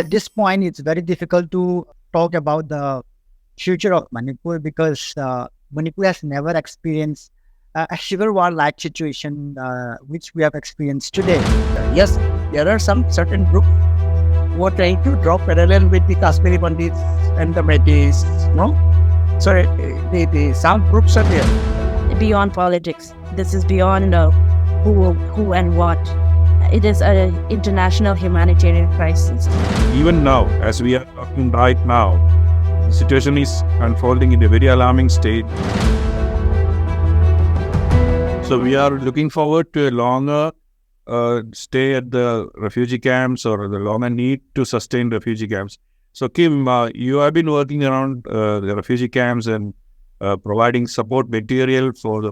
at this point, it's very difficult to talk about the future of Manipur because Manipur has never experienced a civil war-like situation which we have experienced today. Yes, there are some certain groups who are trying to draw parallel with the Kashmiri Pandits and the Metis, no? So some groups are there. Beyond politics, this is beyond who and what. It is an international humanitarian crisis. Even now, as we are talking right now, the situation is unfolding in a very alarming state. So we are looking forward to a longer stay at the refugee camps or the longer need to sustain refugee camps. So Kim, you have been working around the refugee camps and providing support material for the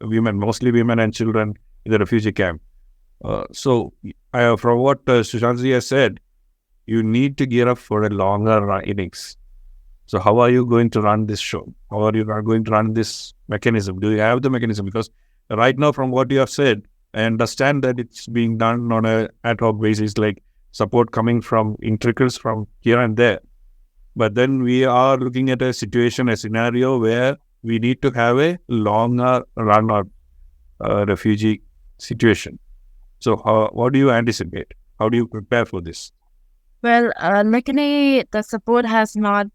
women, mostly women and children in the refugee camp. So from what Sushantji has said, you need to gear up for a longer innings. So how are you going to run this show? How are you going to run this mechanism? Do you have the mechanism? Because right now, from what you have said, I understand that it's being done on an ad hoc basis, like support coming from in trickles from here and there. But then we are looking at a situation, a scenario where we need to have a longer run of refugee situation. So what do you anticipate? How do you prepare for this? Well, luckily, the support has not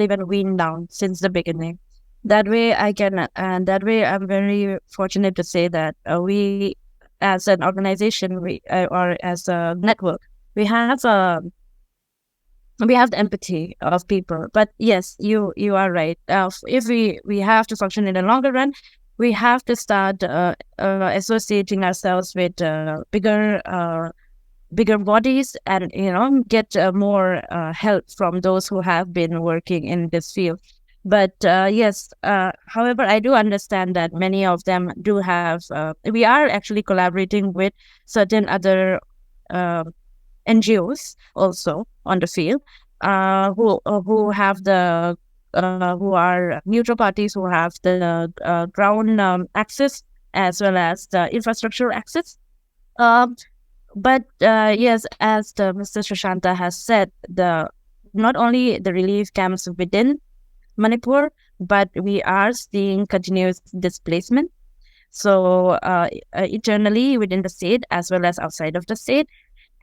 even weaned down since the beginning. That way, I'm very fortunate to say that we, as an organization, or as a network, we have the empathy of people. But yes, you are right. If we have to function in the longer run, we have to start associating ourselves with bigger bodies, and get more help from those who have been working in this field. But yes, however, I do understand that many of them do have. We are actually collaborating with certain other NGOs also on the field, who have the who are neutral parties who have the ground access as well as the infrastructure access. But yes, as Mr. Shashanta has said, not only the relief camps within Manipur, but we are seeing continuous displacement. So internally within the state as well as outside of the state.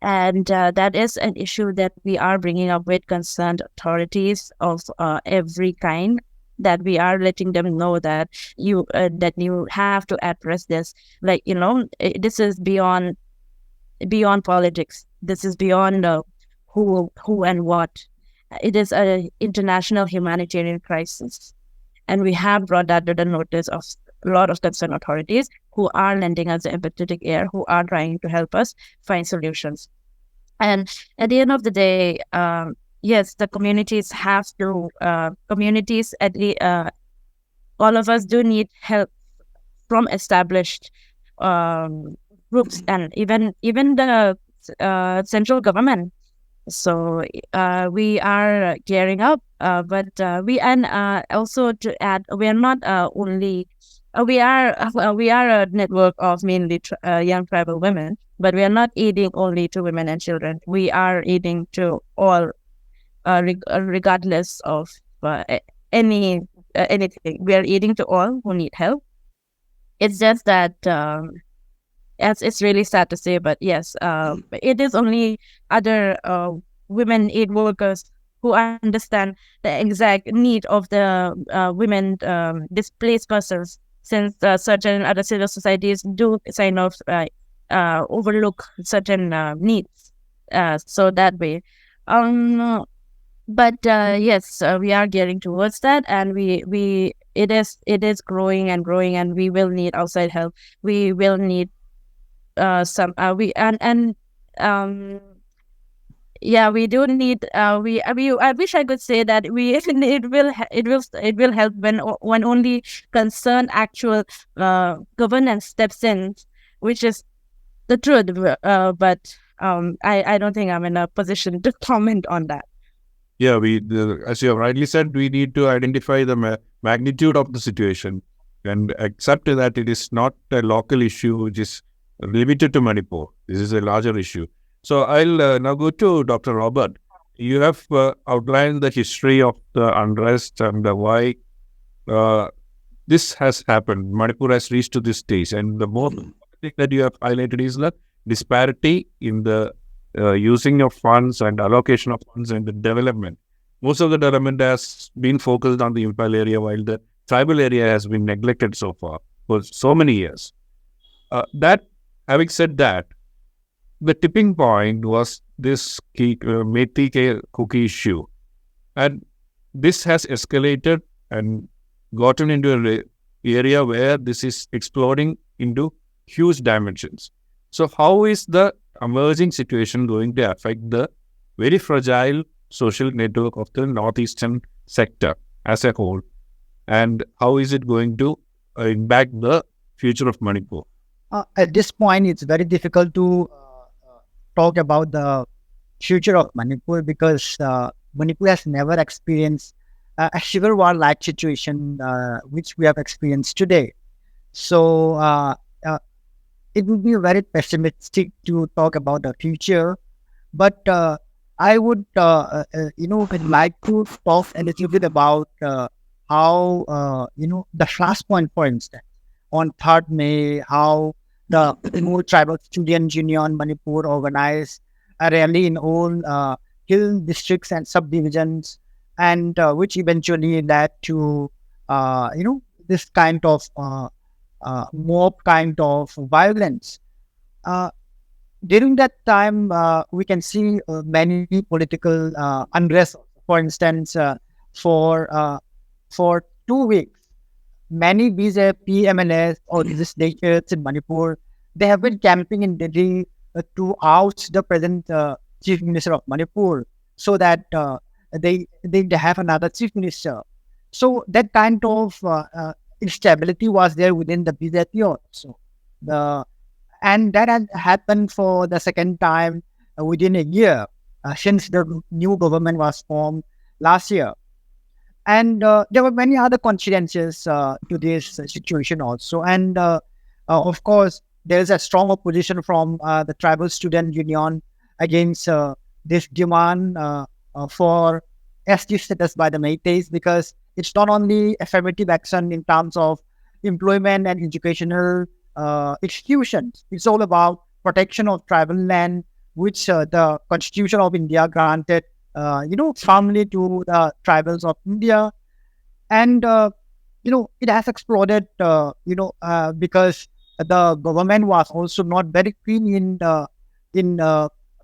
And that is an issue that we are bringing up with concerned authorities of every kind, that we are letting them know that you have to address this. Like, this is beyond politics. This is beyond who and what. It is an international humanitarian crisis. And we have brought that to the notice of a lot of concerned authorities who are lending us an empathetic ear, who are trying to help us find solutions. And at the end of the day, yes, the communities have to, all of us do need help from established groups and even the central government. So we are gearing up, but also to add, we are not only we are a network of mainly young tribal women, but we are not aiding only to women and children. We are aiding to all, regardless of anything. We are aiding to all who need help. It's just that it's really sad to say, but yes, it is only other women aid workers who understand the exact need of the women displaced persons, since certain other civil societies do kind of overlook certain needs. So that way. But yes, we are getting towards that, and it is growing and growing, and we will need outside help. We will need we do need. I wish I could say that it will help when only concerned actual governance steps in, which is the truth. But I don't think I'm in a position to comment on that. Yeah, as you have rightly said, we need to identify the magnitude of the situation and accept that it is not a local issue which is limited to Manipur. This is a larger issue. So I'll now go to Dr. Robert. You have outlined the history of the unrest and why uh, this has happened. Manipur has reached to this stage, and the more thing that you have highlighted is the disparity in the using of funds and allocation of funds and the development. Most of the development has been focused on the imperial area, while the tribal area has been neglected so far for so many years. That having said that, the tipping point was this Methi cookie issue, and this has escalated and gotten into an area where this is exploding into huge dimensions. So, how is the emerging situation going to affect the very fragile social network of the northeastern sector as a whole, and how is it going to impact the future of Manipur? At this point, it's very difficult to talk about the future of Manipur because Manipur has never experienced a civil war-like situation which we have experienced today. So it would be very pessimistic to talk about the future, but I would, would like to talk a little bit about how, the flashpoint, for instance, on 3rd May, how the Manipur Tribal Student Union Manipur organized a rally in all hill districts and subdivisions, and which eventually led to, this kind of mob kind of violence. Uh, During that time, we can see many political unrest. For instance, for 2 weeks, many BJP MLAs or legislators in Manipur, they have been camping in Delhi to oust the present chief minister of Manipur, so that they have another chief minister. So that kind of instability was there within the BJP also. The and that has happened for the second time within a year since the new government was formed last year. And there were many other consequences to this situation also. And of course, there is a strong opposition from the Tribal Student Union against this demand for ST status by the Métis, because it's not only affirmative action in terms of employment and educational institutions. It's all about protection of tribal land, which the Constitution of India granted, firmly to the tribals of India. And, it has exploded, because the government was also not very keen in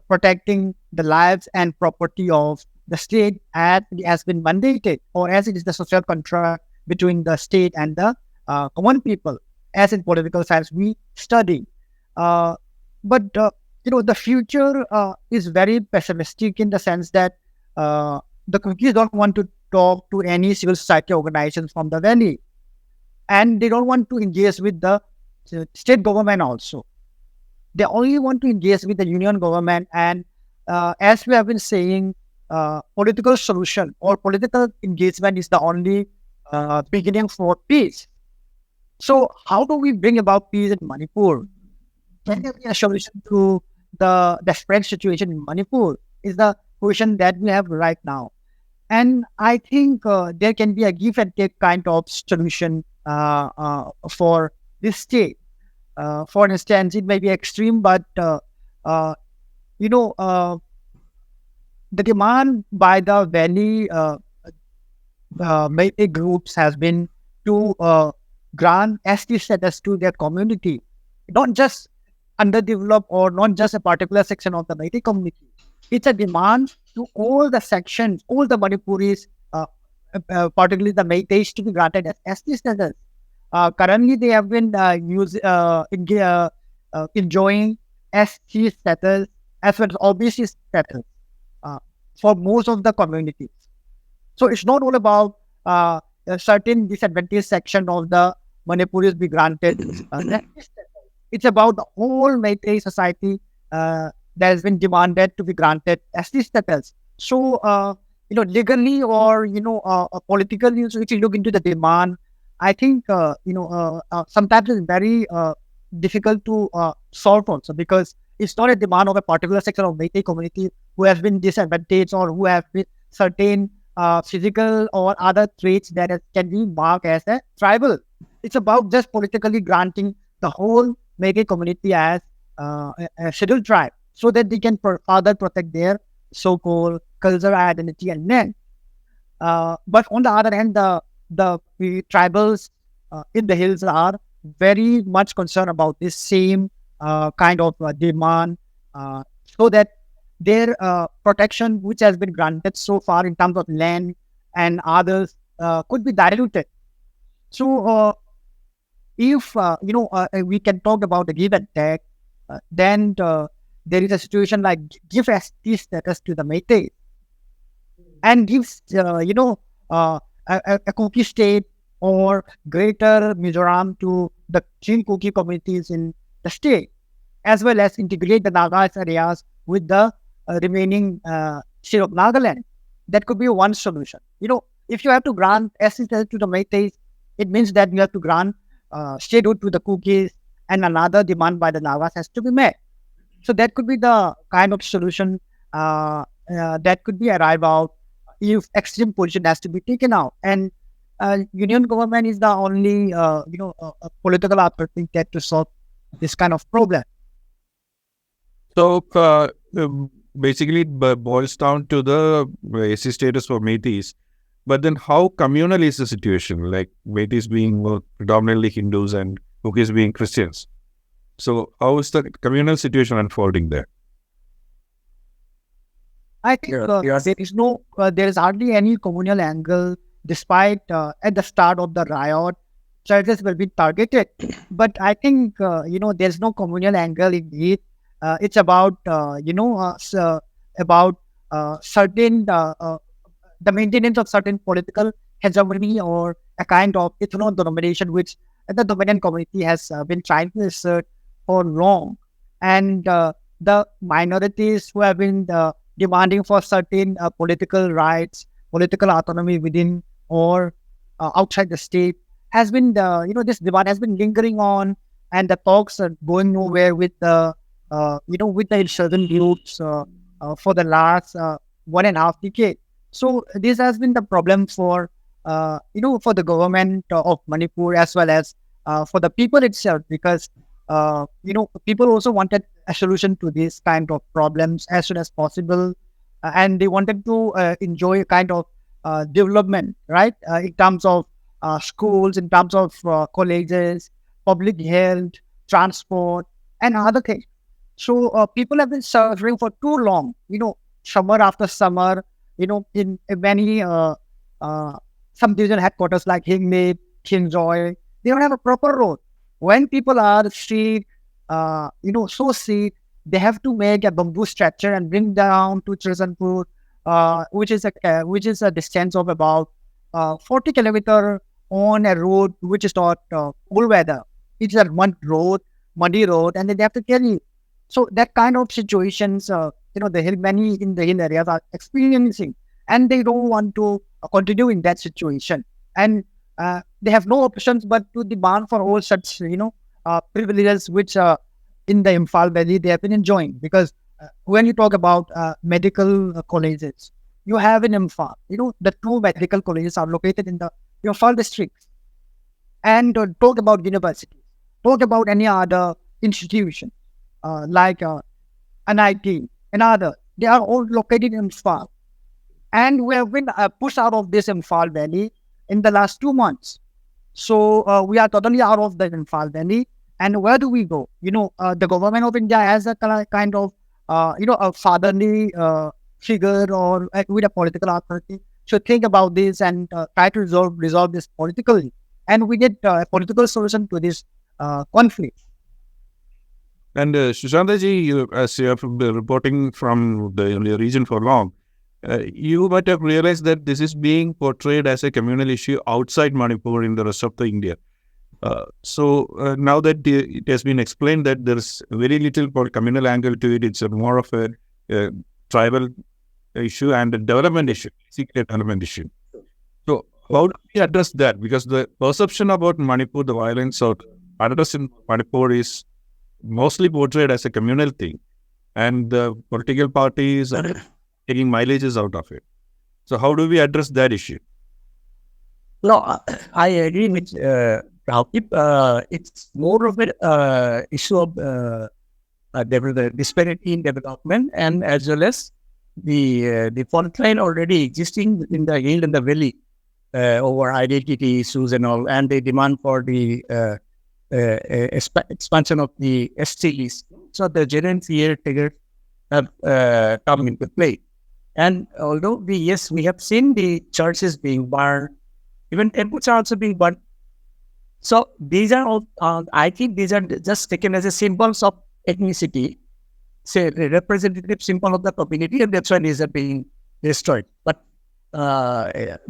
protecting the lives and property of the state, as it has been mandated, or as it is the social contract between the state and the common people, as in political science we study. But the future is very pessimistic in the sense that the cookies don't want to talk to any civil society organizations from the valley, and they don't want to engage with the state government also. They only want to engage with the union government. And as we have been saying, political solution or political engagement is the only beginning for peace. So how do we bring about peace in Manipur? Can there be a solution to the desperate situation in Manipur is the question that we have right now. And I think there can be a give and take kind of solution for this state. For instance, it may be extreme, but uh, you know, uh, the demand by the valley many groups has been to grant ST status to their community, not just underdeveloped or not just a particular section of the Metis community. It's a demand to all the sections, all the Manipuris, particularly the Metis, to be granted as ST status. Currently, they have been enjoying ST status as well as OBC status for most of the communities. So it's not all about a certain disadvantaged section of the Manipuris be granted. It's about the whole Metis society that has been demanded to be granted ST status. So, legally or, politically, so if you look into the demand, I think, sometimes it's very difficult to solve also, because it's not a demand of a particular section of Meitei community who has been disadvantaged or who have been certain physical or other traits that can be marked as a tribal. It's about just politically granting the whole Meitei community as a scheduled tribe so that they can further protect their so-called cultural identity and land. But on the other hand, the tribals in the hills are very much concerned about this same kind of demand, so that their protection, which has been granted so far in terms of land and others, could be diluted. So, if we can talk about the give and take, then there is a situation like give ST status to the Meitei and gives a Kuki state or greater Mizoram to the Chin Kuki communities in the state, as well as integrate the Nagas areas with the remaining state of Nagaland. That could be one solution. If you have to grant SC status to the Meiteis, it means that you have to grant statehood to the Kukis, and another demand by the Nagas has to be met. So that could be the kind of solution that could be arrived out if extreme position has to be taken out. And union government is the only political authority that to solve this kind of problem. So basically, it boils down to the SC status for Métis. But then, how communal is the situation? Like Métis being predominantly Hindus and Kukis being Christians. So, how is the communal situation unfolding there? I think there is hardly any communal angle, despite at the start of the riot, churches will be targeted. But I think there's no communal angle indeed. It's about certain the maintenance of certain political hegemony or a kind of ethno domination which the dominant community has been trying to assert for long, and the minorities who have been demanding for certain political rights, political autonomy within or outside the state has been this demand has been lingering on, and the talks are going nowhere with the with the insurgent groups for the last 1.5 decade. So this has been the problem for for the government of Manipur as well as for the people itself, because people also wanted a solution to these kind of problems as soon as possible, and they wanted to enjoy a kind of development, right? In terms of schools, in terms of colleges, public health, transport, and other things. So people have been suffering for too long, summer after summer, in many some division headquarters like Hingley, Kinjoy, they don't have a proper road. When people are sick, so sick, they have to make a bamboo stretcher and bring down to Chirsanpur, which is a distance of about 40 kilometers on a road which is not cool weather. It's a muddy road, and then they have to carry. So that kind of situations, many in the hill areas are experiencing, and they don't want to continue in that situation, and they have no options but to demand for all such privileges which in the Imphal Valley they have been enjoying. Because when you talk about medical colleges, you have in Imphal, the two medical colleges are located in the Imphal district, and talk about universities, talk about any other institution like NIT and other, they are all located in Imphal. And we have been pushed out of this Imphal Valley in the last 2 months. So we are totally out of the Imphal Valley. And where do we go? The government of India has a kind of, a fatherly figure or with a political authority. So think about this and try to resolve this politically. And we need a political solution to this conflict. And Shushantaji, as you have been reporting from the region for long, you might have realized that this is being portrayed as a communal issue outside Manipur in the rest of the India. So now that it has been explained that there is very little communal angle to it, it's more of a tribal issue and a development issue, basically a development issue. So how do we address that? Because the perception about Manipur, the violence or address in Manipur is mostly portrayed as a communal thing. and the political parties are taking mileages out of it. So how do we address that issue? No, I agree with Rahul. It's more of an issue of the disparity in development, and as well as the fault line already existing within the hill and the valley over identity issues and all, and the demand for the expansion of the STEs. So the genuine fear triggers have come into play. And although we have seen the churches being burned, even temples are also being burned. So these are all, I think these are just taken as a symbols of ethnicity, say the representative symbol of the community, and that's why these are being destroyed. But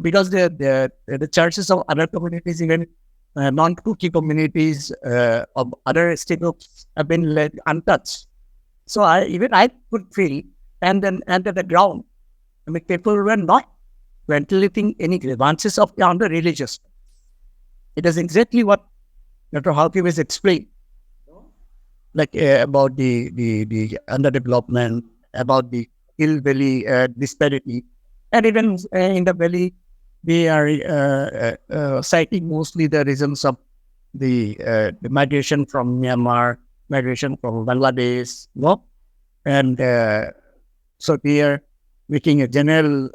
because the churches of other communities, even non-Kuki communities of other state groups have been left untouched. So I could feel, and then under the ground, I mean, people were not ventilating any grievances of the under-religious. It is exactly what Dr. Halki has explained, like about the underdevelopment, about the hill valley disparity, and even in the valley, they are citing mostly the reasons of the migration from Myanmar, migration from Bangladesh, and so they are making a general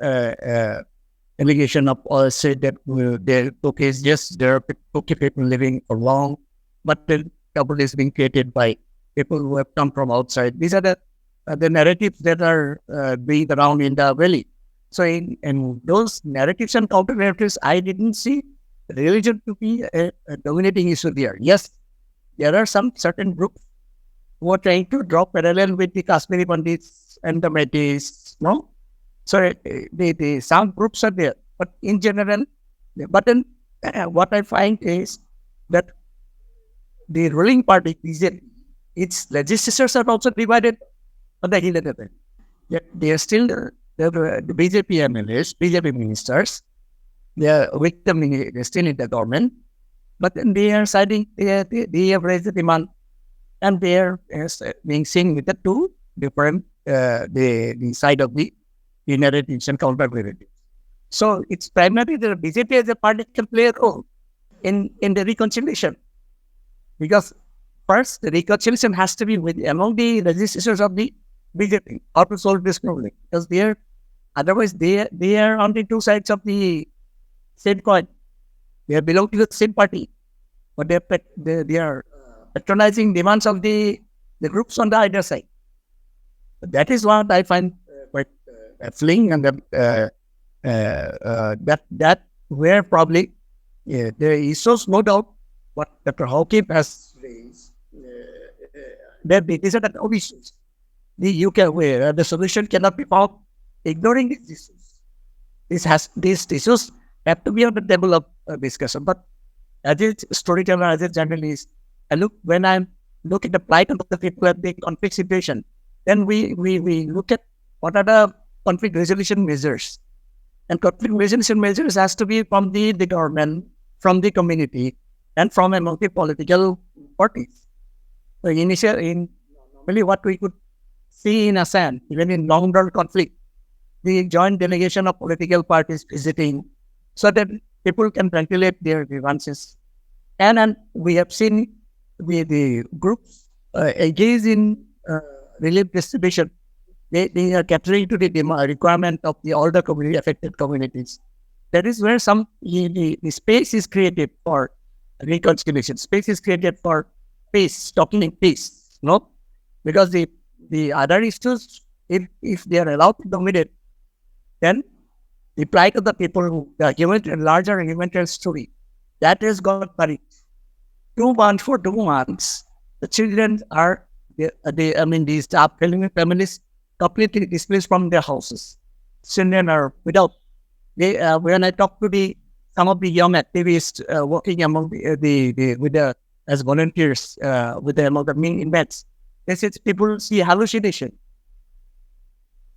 allegation of all said that there okay, yes, there are okay people living for long, but the trouble is being created by people who have come from outside. These are the narratives that are being around in the valley. So in those narratives and counter narratives, I didn't see religion to be a dominating issue there. Yes, there are some certain groups who are trying to draw parallel with the Kashmiri Pandits and the Metis, no? So some groups are there, but in general, but then what I find is that the ruling party, BJP, its legislatures are also divided on the hill and the valley. Yet they are still the BJP MLAs, BJP ministers. They are with them, they're still in the government, but then they are siding. They have raised the demand, and they are being seen with the two different the side of the narratives and counter narratives. So it's primarily the BJP as a party can play a role in the reconciliation, because first the reconciliation has to be with among the legislators of the BJP how to solve this problem, because otherwise they are on the two sides of the same coin. They belong to the same party, but they are patronizing demands of the groups on the other side. That is what I find quite baffling, and that where probably there is no doubt what Dr. Hawkins has raised. That these are the issues. The UK where the solution cannot be found ignoring these issues. These issues have to be on the table of discussion. But as a storyteller, as a journalist, when I look at the plight of the people at the conflict situation, then we look at what are the conflict resolution measures. And conflict resolution measures has to be from the government, from the community, and from among the political parties. So normally what we could see in ASEAN, even in long-term conflict, the joint delegation of political parties visiting, so that people can ventilate their grievances. And we have seen the groups engage in relief distribution. They are catering to the requirement of the older affected communities. That is where the space is created for reconciliation. Space is created for peace, talking in peace, no? Because the other issues, if they are allowed to dominate, then the plight of the people, the larger humanitarian story, that has got buried. 2 months, for 2 months, the children are, these families completely displaced from their houses. Children are without. When I talk to some of the young activists working among as volunteers among the main inmates, they said people see hallucination.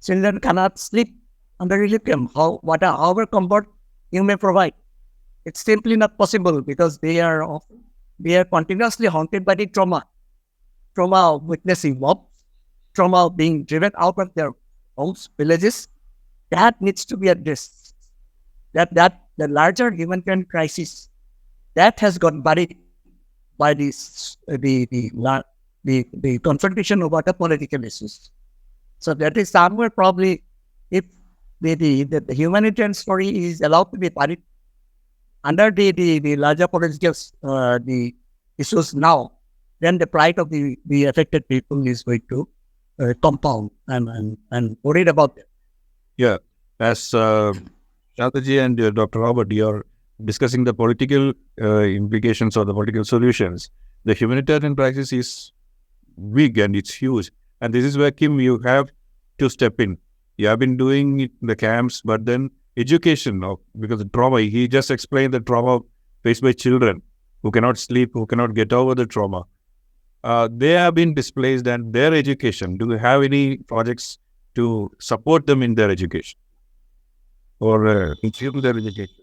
Children cannot sleep under relief camp. However comfort you may provide, it's simply not possible, because they are continuously haunted by the trauma of witnessing mobs, trauma being driven out of their homes, villages, that needs to be addressed. That the larger humanitarian crisis that has got buried by the confrontation over the political issues. So that is somewhere probably if the humanitarian story is allowed to be buried under the larger political the issues now, then the plight of the affected people is going to compound and worried about them. Yeah, as Shataji and Dr. Robert, you're discussing the political implications or the political solutions. The humanitarian crisis is big and it's huge. And this is where, Kim, you have to step in. You have been doing it in the camps, but then education, because the trauma, he just explained the trauma faced by children who cannot sleep, who cannot get over the trauma. They have been displaced, and their education. Do you have any projects to support them in their education or improve their education?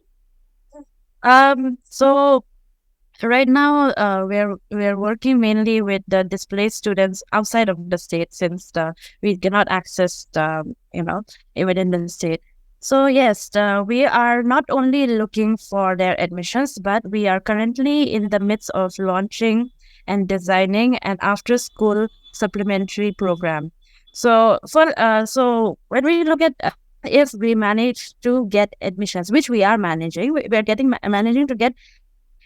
So right now, we're working mainly with the displaced students outside of the state, since we cannot access within the state. So yes, we are not only looking for their admissions, but we are currently in the midst of launching and designing an after-school supplementary program. So when we look at if we manage to get admissions, which we are managing, we are managing to get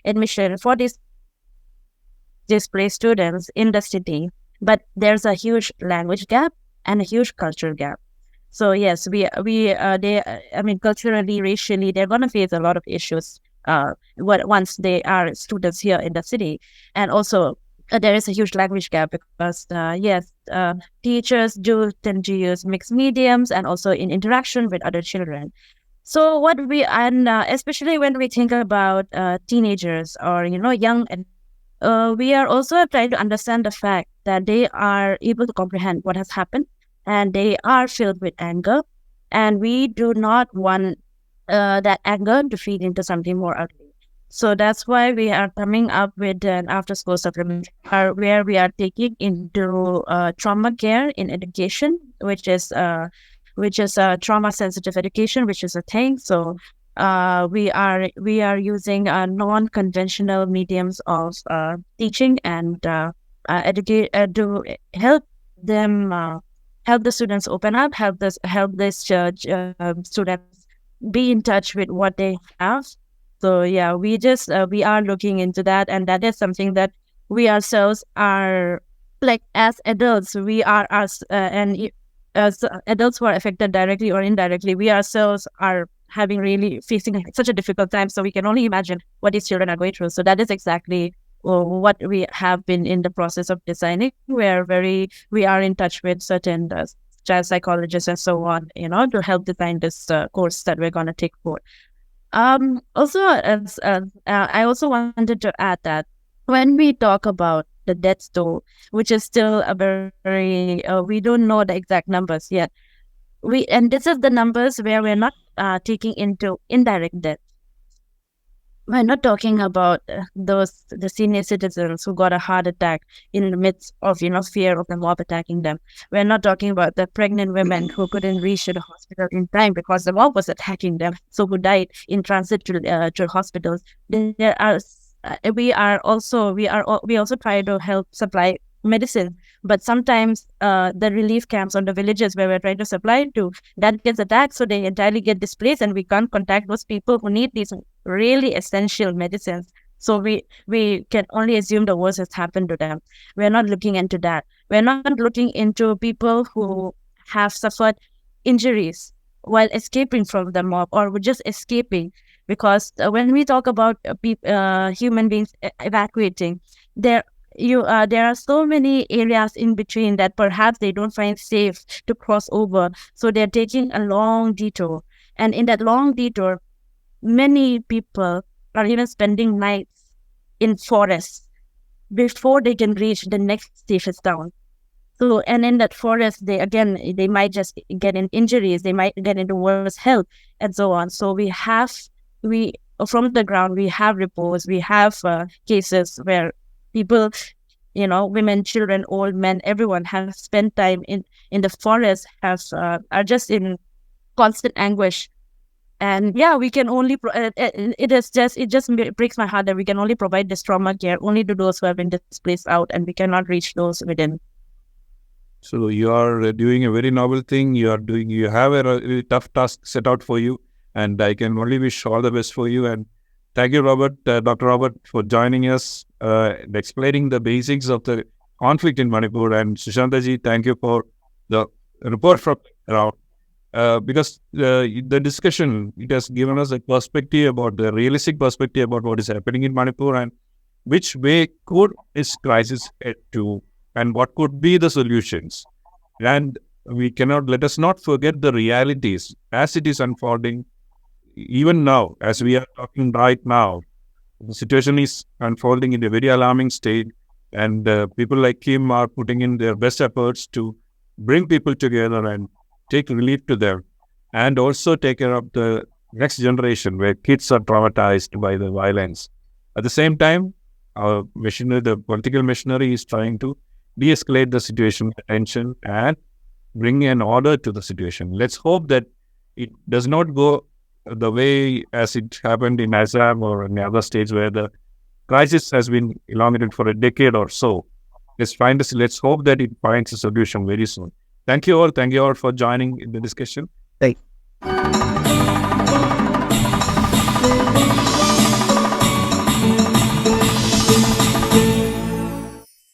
admission for these displaced students in the city, but there's a huge language gap and a huge cultural gap. So yes, culturally, racially, they're gonna face a lot of issues once they are students here in the city, and also there is a huge language gap because teachers do tend to use mixed mediums and also in interaction with other children. So especially when we think about teenagers or young, we are also trying to understand the fact that they are able to comprehend what has happened, and they are filled with anger, and we do not want that anger to feed into something more ugly. So that's why we are coming up with an after-school supplement where we are taking into trauma care in education, which is trauma-sensitive education, which is a thing. So we are using non-conventional mediums of teaching and educate to help them. Help the students open up, help the students be in touch with what they have. So yeah, we are looking into that, and that is something that we ourselves are, like, as adults, we are and as adults who are affected directly or indirectly, we ourselves are facing such a difficult time. So we can only imagine what these children are going through. So that is exactly what we have been in the process of designing. We are in touch with certain child psychologists and so on, to help design this course that we're going to take forward. Also, I also wanted to add that when we talk about the death toll, which is still a very we don't know the exact numbers yet. And this is the numbers where we're not taking into indirect death. We're not talking about the senior citizens who got a heart attack in the midst of fear of the mob attacking them. We're not talking about the pregnant women who couldn't reach to the hospital in time because the mob was attacking them, so who died in transit to hospitals. There are we also try to help supply medicine, but sometimes the relief camps on the villages where we're trying to supply to, that gets attacked, so they entirely get displaced, and we can't contact those people who need these really essential medicines. So we can only assume the worst has happened to them. We're not looking into that. We're not looking into people who have suffered injuries while escaping from the mob, or were just escaping, because when we talk about human beings evacuating, there are so many areas in between that perhaps they don't find safe to cross over, so they're taking a long detour, and in that long detour, many people are even spending nights in forests before they can reach the next safest town. So, and in that forest, they might just get in injuries, they might get into worse health, and so on. So we from the ground, we have reports, we have cases where people women, children, old men, everyone have spent time in the forest, have are just in constant anguish. And yeah, we can only it just breaks my heart that we can only provide this trauma care only to those who have been displaced out, and we cannot reach those within. So you are doing a very noble thing. You have a really tough task set out for you, and I can only wish all the best for you. And thank you, Robert, Dr. Robert, for joining us and explaining the basics of the conflict in Manipur. And Sushantaji, thank you for the report from around. Because the discussion, it has given us a perspective about the realistic perspective about what is happening in Manipur and which way could this crisis head to, and what could be the solutions. And let us not forget the realities as it is unfolding. Even now, as we are talking right now, the situation is unfolding in a very alarming state, and people like Kim are putting in their best efforts to bring people together and take relief to them, and also take care of the next generation where kids are traumatized by the violence. At the same time, our missionary, the political missionary, is trying to de-escalate the situation with tension and bring an order to the situation. Let's hope that it does not go the way as it happened in Assam or in other states where the crisis has been elongated for a decade or so. Let's hope that it finds a solution very soon. Thank you all. Thank you all for joining in the discussion. Thank